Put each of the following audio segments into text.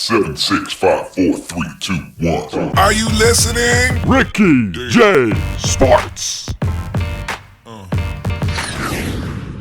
7, 6, 5, 4, 3, 2, 1. Are you listening? Ricky J Sports.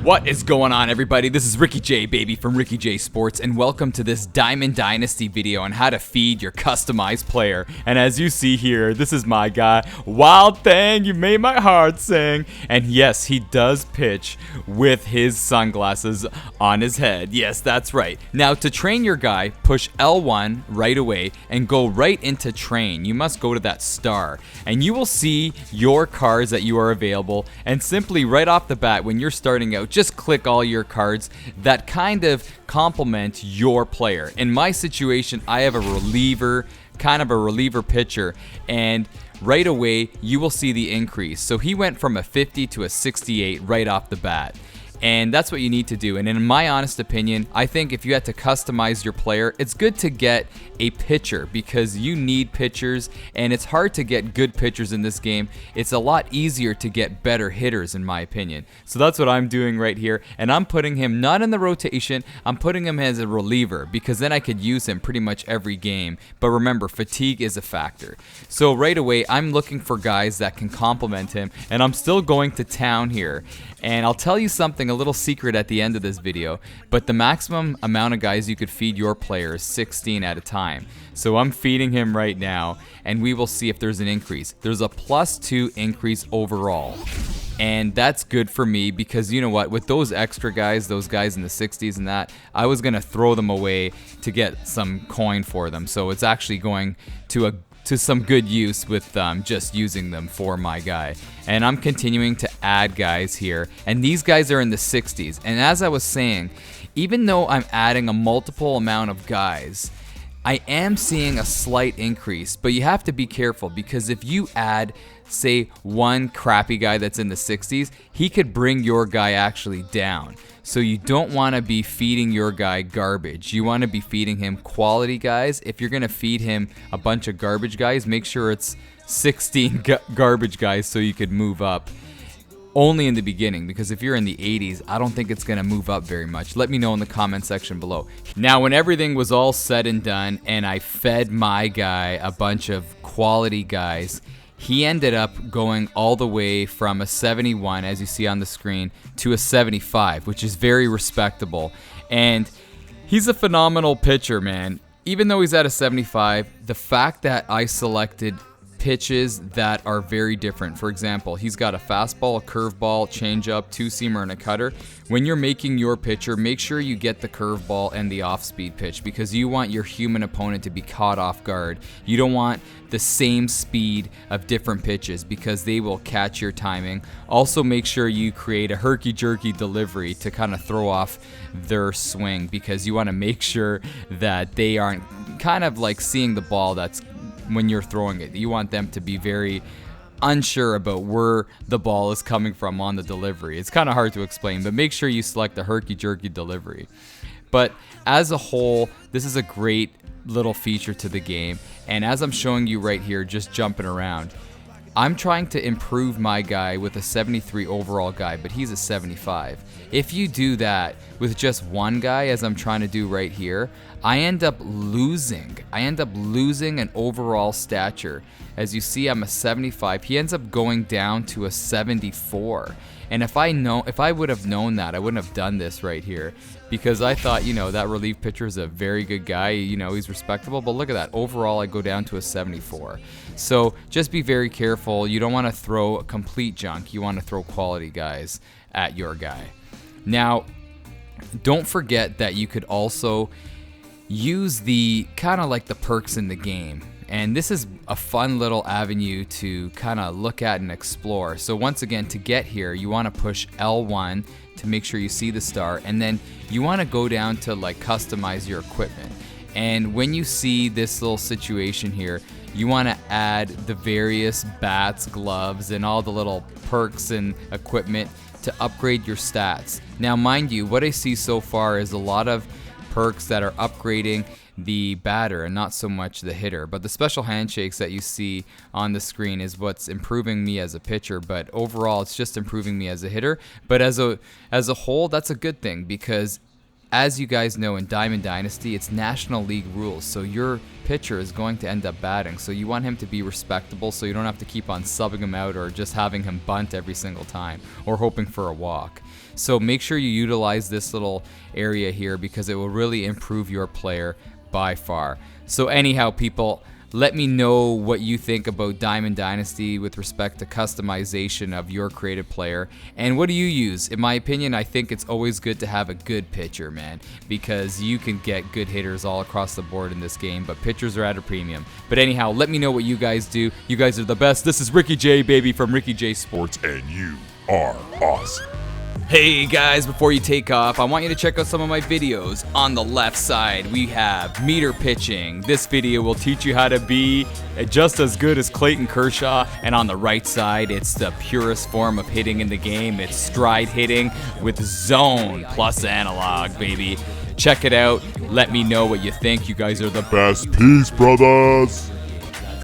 What is going on, everybody? This is Ricky J, baby, from Ricky J Sports, and welcome to this Diamond Dynasty video on how to feed your customized player. And as you see here, this is my guy, Wild Thing, you made my heart sing. And yes, he does pitch with his sunglasses on his head. Yes, that's right. Now, to train your guy, push L1 right away and go right into train. You must go to that star, and you will see your cards that you are available, and simply right off the bat, when you're starting out, just click all your cards that kind of complement your player. In my situation, I have a reliever, kind of a reliever pitcher, and right away you will see the increase. So he went from a 50 to a 68 right off the bat. And that's what you need to do. And in my honest opinion, I think if you had to customize your player, it's good to get a pitcher because you need pitchers, and it's hard to get good pitchers in this game. It's a lot easier to get better hitters, in my opinion. So that's what I'm doing right here, and I'm putting him not in the rotation, I'm putting him as a reliever because then I could use him pretty much every game. But remember, fatigue is a factor. So right away, I'm looking for guys that can complement him, and I'm still going to town here. And I'll tell you something, a little secret at the end of this video, but the maximum amount of guys you could feed your player is 16 at a time. So I'm feeding him right now, and we will see if there's an increase. There's a +2 increase overall. And that's good for me because you know what, with those extra guys, those guys in the 60s and that, I was going to throw them away to get some coin for them. So it's actually going to some good use with just using them for my guy. And I'm continuing to add guys here, and these guys are in the 60s. And as I was saying, even though I'm adding a multiple amount of guys, I am seeing a slight increase, but you have to be careful because if you add, say, one crappy guy that's in the 60s, he could bring your guy actually down. So you don't want to be feeding your guy garbage. You want to be feeding him quality guys. If you're going to feed him a bunch of garbage guys, make sure it's 16 garbage guys so you could move up. Only in the beginning, because if you're in the 80s, I don't think it's going to move up very much. Let me know in the comment section below. Now, when everything was all said and done and I fed my guy a bunch of quality guys, he ended up going all the way from a 71, as you see on the screen, to a 75, which is very respectable. And he's a phenomenal pitcher, man. Even though he's at a 75, the fact that I selected pitches that are very different. For example, he's got a fastball, a curveball, changeup, two-seamer, and a cutter. When you're making your pitcher, make sure you get the curveball and the off-speed pitch because you want your human opponent to be caught off guard. You don't want the same speed of different pitches because they will catch your timing. Also, make sure you create a herky-jerky delivery to kind of throw off their swing because you want to make sure that they aren't kind of like seeing the ball that's when you're throwing it. You want them to be very unsure about where the ball is coming from on the delivery. It's kind of hard to explain, but make sure you select the herky-jerky delivery. But as a whole, this is a great little feature to the game. And as I'm showing you right here, just jumping around, I'm trying to improve my guy with a 73 overall guy, but he's a 75. If you do that with just one guy, as I'm trying to do right here, I end up losing an overall stature. As you see, I'm a 75. He ends up going down to a 74. And if I would have known that, I wouldn't have done this right here because I thought, that relief pitcher is a very good guy. He's respectable. But look at that. Overall, I go down to a 74. So just be very careful. You don't want to throw complete junk. You want to throw quality guys at your guy. Now, don't forget that you could also use the kind of like the perks in the game. And this is a fun little avenue to kind of look at and explore. So once again, to get here, you want to push L1 to make sure you see the star. And then you want to go down to like customize your equipment. And when you see this little situation here, you want to add the various bats, gloves, and all the little perks and equipment to upgrade your stats. Now, mind you, what I see so far is a lot of perks that are upgrading the batter and not so much the hitter. But the special handshakes that you see on the screen is what's improving me as a pitcher. But overall, it's just improving me as a hitter. But as a whole, that's a good thing because as you guys know, in Diamond Dynasty, it's National League rules, so your pitcher is going to end up batting. So you want him to be respectable, so you don't have to keep on subbing him out or just having him bunt every single time or hoping for a walk. So make sure you utilize this little area here because it will really improve your player by far. So anyhow, people, let me know what you think about Diamond Dynasty with respect to customization of your created player. And what do you use? In my opinion, I think it's always good to have a good pitcher, man, because you can get good hitters all across the board in this game, but pitchers are at a premium. But anyhow, let me know what you guys do. You guys are the best. This is Ricky J, baby, from Ricky J Sports. And you are awesome. Hey guys, before you take off, I want you to check out some of my videos. On the left side, we have meter pitching. This video will teach you how to be just as good as Clayton Kershaw. And on the right side, it's the purest form of hitting in the game. It's stride hitting with zone plus analog, baby. Check it out. Let me know what you think. You guys are the best. Peace, brothers.